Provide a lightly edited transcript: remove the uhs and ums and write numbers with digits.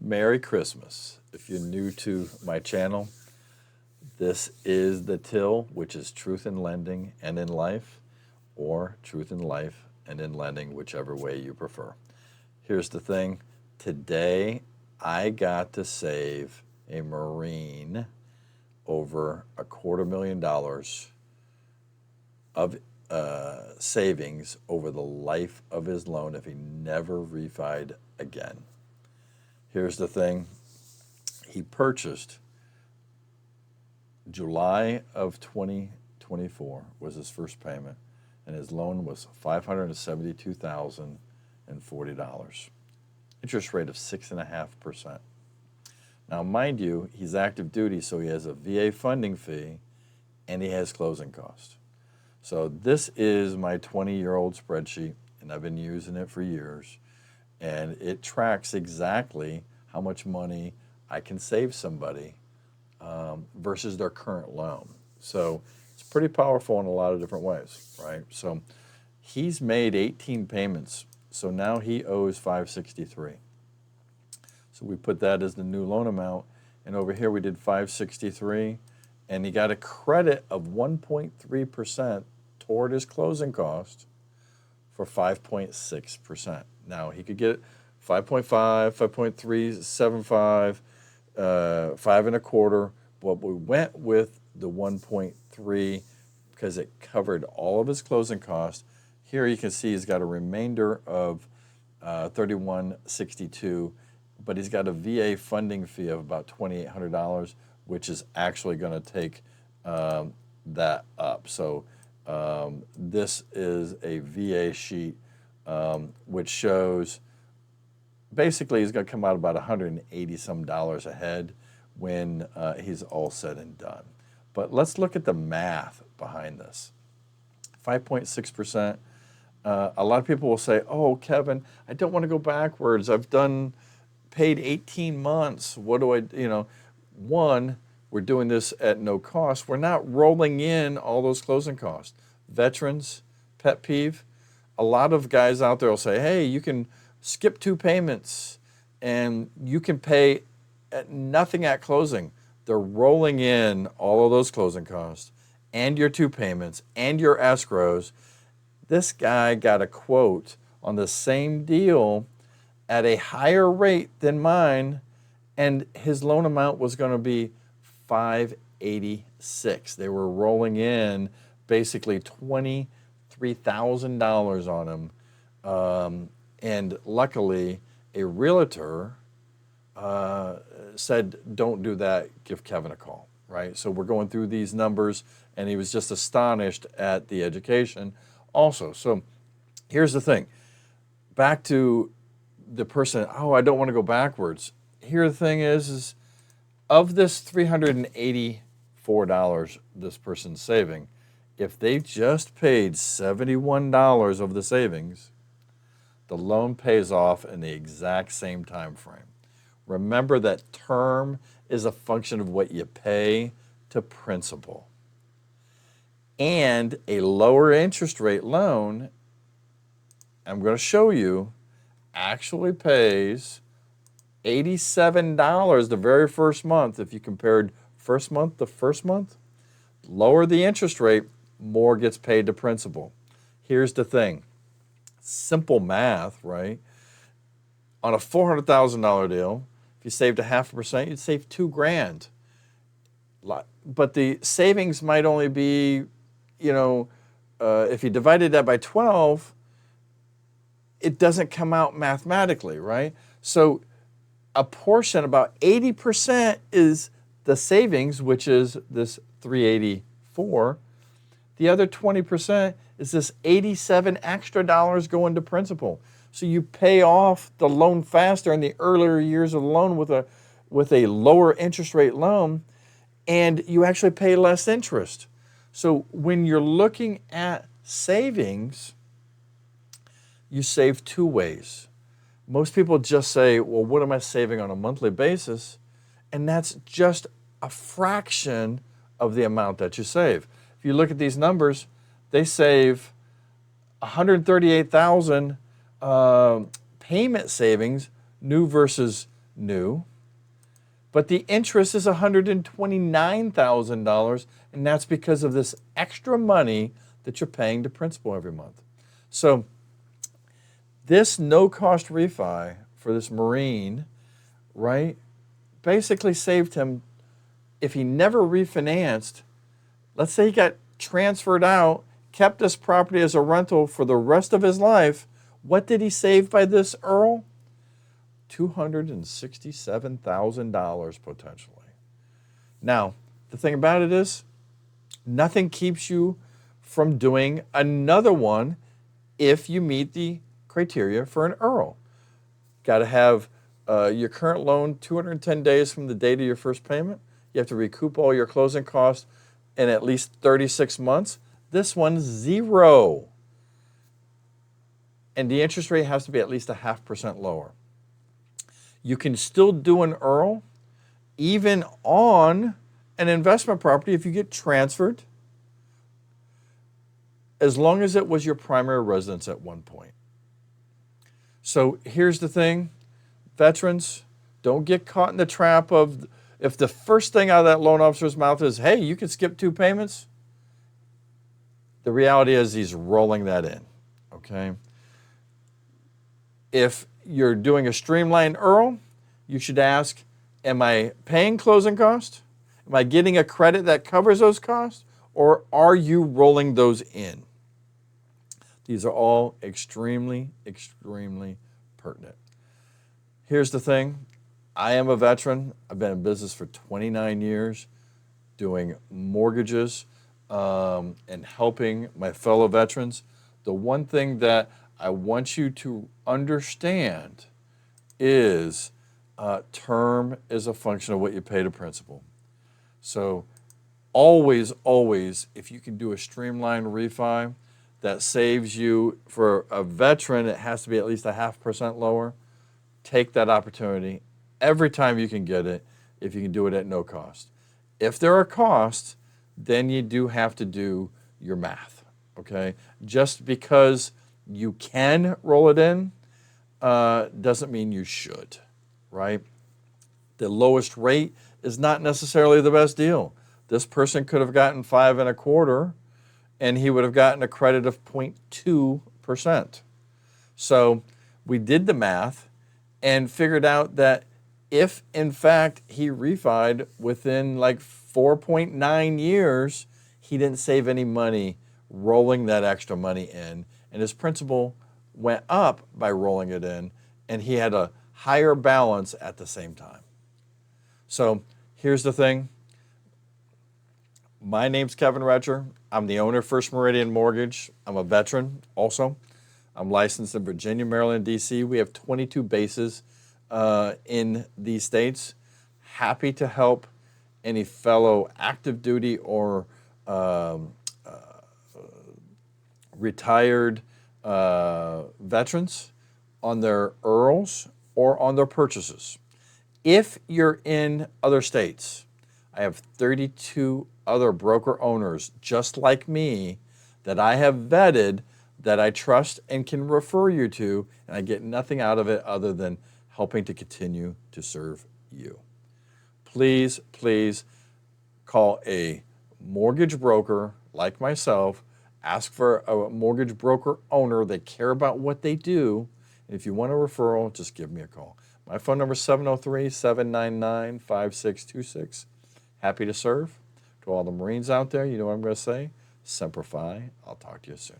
Merry Christmas. If you're new to my channel, this is the till, which is truth in lending and in life, or truth in life and in lending, whichever way you prefer. Here's the thing. Today, I got to save a Marine over $250,000 of savings over the life of his loan if he never refied again. Here's the thing. He purchased July of 2024 was his first payment, and his loan was $572,040. Interest rate of 6.5%. Now, mind you, he's active duty, so he has a VA funding fee, and he has closing costs. So this is my 20-year-old spreadsheet, and I've been using it for years, and it tracks exactly how much money I can save somebody versus their current loan. So it's pretty powerful in a lot of different ways, right? So he's made 18 payments, so now he owes $563. So we put that as the new loan amount, and over here we did $563, and he got a credit of 1.3% toward his closing cost for 5.6%. Now he could get 5.5, 5.375, 5.25, but we went with the 1.3 because it covered all of his closing costs. Here you can see he's got a remainder of $31.62, but he's got a VA funding fee of about $2,800, which is actually going to take that up. So this is a VA sheet which shows basically he's going to come out about $180 some ahead when he's all said and done. But let's look at the math behind this. 5.6%. A lot of people will say, "Oh, Kevin, I don't want to go backwards. I've paid 18 months. What do I, One, we're doing this at no cost. We're not rolling in all those closing costs. Veterans, pet peeve. A lot of guys out there will say, hey, you can skip 2 payments and you can pay nothing at closing. They're rolling in all of those closing costs and your 2 payments and your escrows. This guy got a quote on the same deal at a higher rate than mine, and his loan amount was going to be $586. They were rolling in basically $23,000 on him. And luckily, a realtor said, don't do that, give Kevin a call, right? So we're going through these numbers, and he was just astonished at the education also. So here's the thing. Back to the person, I don't want to go backwards. Here the thing is of this $384 this person's saving, if they just paid $71 of the savings, the loan pays off in the exact same time frame. Remember that term is a function of what you pay to principal. And a lower interest rate loan, I'm going to show you, actually pays $87 the very first month. If you compared first month to first month, lower the interest rate, more gets paid to principal. Here's the thing. Simple math, right? On a $400,000 deal, if you saved 0.5%, you'd save $2,000. But the savings might only be, if you divided that by 12, it doesn't come out mathematically, right? So a portion, about 80%, is the savings, which is this $384. The other 20% is this $87 extra going to principal. So you pay off the loan faster in the earlier years of the loan with a lower interest rate loan, and you actually pay less interest. So when you're looking at savings, you save 2 ways. Most people just say, well, what am I saving on a monthly basis? And that's just a fraction of the amount that you save. If you look at these numbers, they save $138,000 payment savings, new versus new, but the interest is $129,000, and that's because of this extra money that you're paying to principal every month. So this no-cost refi for this Marine, right, basically saved him, if he never refinanced, let's say he got transferred out, kept this property as a rental for the rest of his life, what did he save by this, Earl? $267,000 potentially. Now, the thing about it is, nothing keeps you from doing another one if you meet the criteria for an IRRRL. Got to have your current loan 210 days from the date of your first payment. You have to recoup all your closing costs in at least 36 months. This one's 0. And the interest rate has to be at least 0.5% lower. You can still do an IRRRL even on an investment property if you get transferred, as long as it was your primary residence at one point. So here's the thing, veterans, don't get caught in the trap of, if the first thing out of that loan officer's mouth is, hey, you can skip 2 payments, the reality is he's rolling that in, okay? If you're doing a streamlined IRRRL, you should ask, am I paying closing costs? Am I getting a credit that covers those costs? Or are you rolling those in? These are all extremely, extremely pertinent. Here's the thing. I am a veteran. I've been in business for 29 years doing mortgages and helping my fellow veterans. The one thing that I want you to understand is term is a function of what you pay to principal. So always, always, if you can do a streamlined refi that saves you, for a veteran, it has to be at least 0.5% lower. Take that opportunity every time you can get it, if you can do it at no cost. If there are costs, then you do have to do your math, okay? Just because you can roll it in doesn't mean you should, right? The lowest rate is not necessarily the best deal. This person could have gotten 5 1/4, and he would have gotten a credit of 0.2%. So we did the math and figured out that if, in fact, he refied within like 4.9 years, he didn't save any money rolling that extra money in, and his principal went up by rolling it in, and he had a higher balance at the same time. So here's the thing. My name's Kevin Retcher. I'm the owner of First Meridian Mortgage. I'm a veteran also. I'm licensed in Virginia, Maryland, D.C. We have 22 bases in these states. Happy to help any fellow active duty or retired veterans on their IRRRLs or on their purchases. If you're in other states, I have 32 other broker owners just like me that I have vetted, that I trust and can refer you to, and I get nothing out of it other than helping to continue to serve you. Please, please call a mortgage broker like myself. Ask for a mortgage broker owner that care about what they do. And if you want a referral, just give me a call. My phone number is 703-799-5626. Happy to serve. To all the Marines out there, you know what I'm going to say? Semper Fi. I'll talk to you soon.